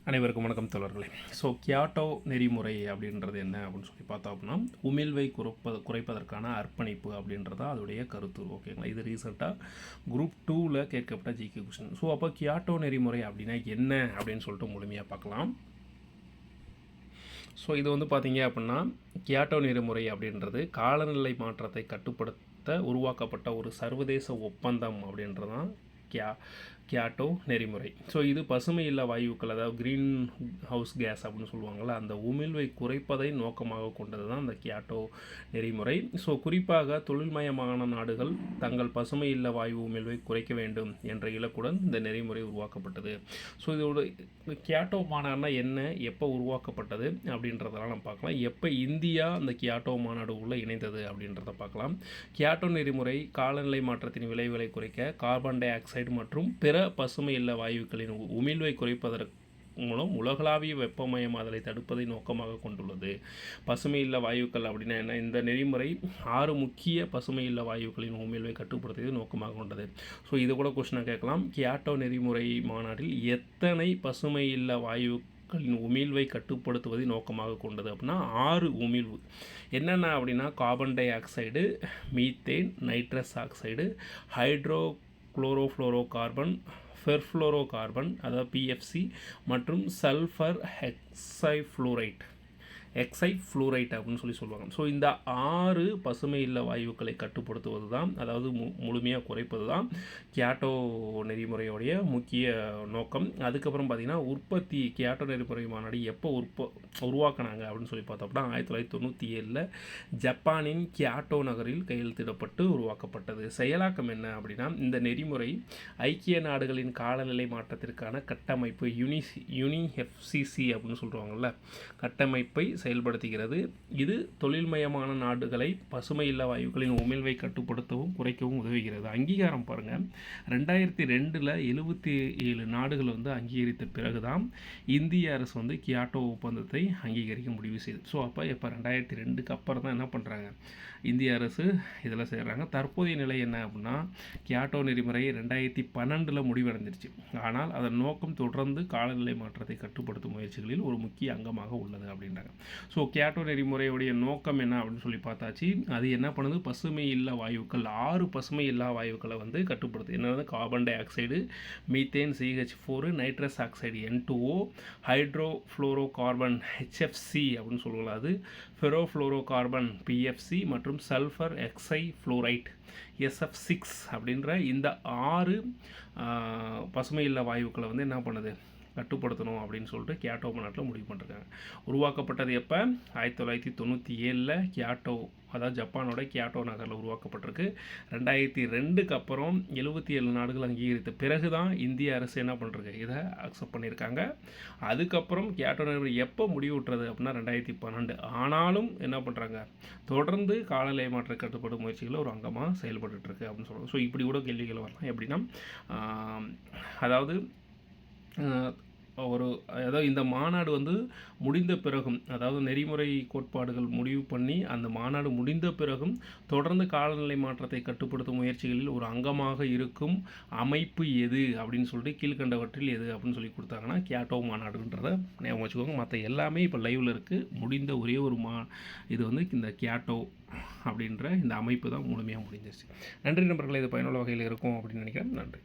அனைவருக்கும் வணக்கம் தோழர்களே. கியோட்டோ நெறிமுறை அப்படின்றது என்ன அப்படின்னு சொல்லி பார்த்தோம் அப்படின்னா, உமிழ்வை குறைப்பதற்கான அர்ப்பணிப்பு அப்படின்றதா அதோடைய கருத்து. ஓகேங்களா, இது ரீசெண்டாக குரூப் 2ல் கேட்கப்பட்ட ஜிகே கொஸ்டின். அப்போ கியோட்டோ நெறிமுறை அப்படின்னா என்ன அப்படின்னு சொல்லிட்டு முழுமையாக பார்க்கலாம். இது வந்து பார்த்தீங்க அப்படின்னா, கியோட்டோ நெறிமுறை அப்படின்றது காலநிலை மாற்றத்தை கட்டுப்படுத்த உருவாக்கப்பட்ட ஒரு சர்வதேச ஒப்பந்தம் அப்படின்றதான் கியோட்டோ நெறிமுறை. இது பசுமை இல்லா வாயுக்கள், அதாவது க்ரீன் ஹவுஸ் கேஸ் அப்படின்னு சொல்லுவாங்கள்ல, அந்த உமிழ்வை குறைப்பதை நோக்கமாக கொண்டது தான் அந்த கியோட்டோ நெறிமுறை. குறிப்பாக தொழில்மயமான நாடுகள் தங்கள் பசுமை இல்லா வாயு உமிழ்வை குறைக்க வேண்டும் என்ற இலக்குடன் இந்த நெறிமுறை உருவாக்கப்பட்டது. இதோட கியோட்டோ மாநாடுனா என்ன, எப்போ உருவாக்கப்பட்டது அப்படின்றதெல்லாம் நம்ம பார்க்கலாம். எப்போ இந்தியா அந்த கியோட்டோ மாநாடு உள்ள இணைந்தது அப்படின்றத பார்க்கலாம். கியோட்டோ நெறிமுறை காலநிலை மாற்றத்தின் விளைவுகளை குறைக்க கார்பன் டை ஆக்சைடு மற்றும் பிற பசுமை இல்ல வாயுக்களின் உமிழ்வை குறைப்பதற்கு மூலம் உலகளாவிய வெப்பமயமாதலை தடுப்பதை நோக்கமாக கொண்டுள்ளது. பசுமை இல்ல வாயுக்கள் அப்படின்னா என்ன? இந்த நெறிமுறை 6 முக்கிய பசுமை இல்ல வாயுக்களின் உமிழ்வை கட்டுப்படுத்துவதை நோக்கமாக கொண்டது. இது கூட கொஸ்டினாக கேட்கலாம். கியோட்டோ நெறிமுறை மாநாட்டில் எத்தனை பசுமை இல்ல வாயுக்களின் உமிழ்வை கட்டுப்படுத்துவதை நோக்கமாக கொண்டது அப்படின்னா 6 உமிழ்வு. என்னென்ன அப்படின்னா carbon dioxide, methane, nitrous oxide, chlorofluorocarbon, perfluorocarbon அதாவது பிஎஃப்சி மற்றும் சல்ஃபர் எக்ஸைஃப்ளூரைட் அப்படின்னு சொல்லுவாங்க. இந்த 6 பசுமை இல்ல வாயுக்களை கட்டுப்படுத்துவது தான், அதாவது முழுமையாக குறைப்பது தான் கியோட்டோ நெறிமுறையோடைய முக்கிய நோக்கம். அதுக்கப்புறம் பார்த்திங்கன்னா கியோட்டோ நெறிமுறை மாநாடு எப்போ உருவாக்கினாங்க அப்படின்னு சொல்லி பார்த்தோம்னா 1997 ஜப்பானின் கியோட்டோ நகரில் கையெழுத்திடப்பட்டு உருவாக்கப்பட்டது. செயலாக்கம் என்ன அப்படின்னா, இந்த நெறிமுறை ஐக்கிய நாடுகளின் காலநிலை மாற்றத்திற்கான கட்டமைப்பு யுனிஎஃப்சிசி அப்படின்னு சொல்கிறாங்கல்ல, கட்டமைப்பை செயல்படுத்துகிறது. இது தொழில்மயமான நாடுகளை பசுமை இல்ல வாயுக்களின் உமிழ்வை கட்டுப்படுத்தவும் குறைக்கவும் உதவுகிறது. அங்கீகாரம் பாருங்கள், 2002 77 நாடுகள் அங்கீகரித்த பிறகுதான் இந்திய அரசு கியோட்டோ ஒப்பந்தத்தை அங்கீகரிக்க முடிவு செய்யுது. அப்போ இப்போ 2002க்கு அப்புறம் தான் என்ன பண்ணுறாங்க, இந்திய அரசு இதெல்லாம் செய்கிறாங்க. தற்போதைய நிலை என்ன அப்படின்னா, கியோட்டோ நெறிமுறை 2012 முடிவடைஞ்சிருச்சு. ஆனால் அதன் நோக்கம் தொடர்ந்து காலநிலை மாற்றத்தை கட்டுப்படுத்தும் முயற்சிகளில் ஒரு முக்கிய அங்கமாக உள்ளது அப்படின்றாங்க. கியோட்டோ நெறிமுறையுடைய நோக்கம் என்ன அப்படின்னு சொல்லி பார்த்தாச்சு. அது என்ன பண்ணுது, பசுமை இல்லா வாயுக்கள் 6 பசுமை இல்லா வாயுக்களை கட்டுப்படுத்து. என்னது, carbon dioxide, methane CH4, nitrous oxide N2O, ஹைட்ரோஃப்ளோரோகார்பன் HFC அப்படின்னு சொல்லுவாங்க, அது பெரோஃப்ளோரோகார்பன் PFC மற்றும் சல்ஃபர் எக்ஸைஃப்ளூரைட் SF6 அப்படின்ற இந்த 6 பசுமை இல்லா வாயுக்களை என்ன பண்ணுது, கட்டுப்படுத்தணும் அப்படின்னு சொல்லிட்டு கியோட்டோ மாநாட்டில் முடிவு பண்ணிருக்காங்க. உருவாக்கப்பட்டது எப்போ, 1997 கியோட்டோ, அதாவது ஜப்பானோட கியோட்டோ நகரில் உருவாக்கப்பட்டிருக்கு. 2002க்கு அப்புறம் 77 நாடுகள் அங்கீகரித்த பிறகு தான் இந்திய அரசு என்ன பண்ணுறது, இதை அக்செப்ட் பண்ணியிருக்காங்க. அதுக்கப்புறம் கியோட்டோ நகர் எப்போ முடிவுற்றது அப்படின்னா 2012. ஆனாலும் என்ன பண்ணுறாங்க, தொடர்ந்து காலநிலை மாற்ற கட்டுப்பாடு முயற்சிகளில் ஒரு அங்கமாக செயல்பட்டுருக்கு அப்படின்னு சொல்லுவாங்க. இப்படி கூட கேள்விகள் வரலாம். எப்படின்னா, அதாவது அதாவது இந்த மாநாடு முடிந்த பிறகும், அதாவது நெறிமுறை கோட்பாடுகள் முடிவு பண்ணி அந்த மாநாடு முடிந்த பிறகும் தொடர்ந்து காலநிலை மாற்றத்தை கட்டுப்படுத்தும் முயற்சிகளில் ஒரு அங்கமாக இருக்கும் அமைப்பு எது அப்படின்னு சொல்லிட்டு கீழ்கண்டவற்றில் எது அப்படின்னு சொல்லி கொடுத்தாங்கன்னா கியோட்டோ மாநாடுன்றதை ஞாபகம் வச்சுக்கோங்க. மற்ற எல்லாமே இப்போ லைவில் இருக்குது. முடிந்த ஒரே ஒரு இது இந்த கியோட்டோ அப்படின்ற இந்த அமைப்பு தான் முழுமையாக முடிஞ்சிருச்சு. நன்றி நண்பர்களே, இது பயனுள்ள வகையில் இருக்கும் அப்படின்னு நினைக்கிறேன். நன்றி.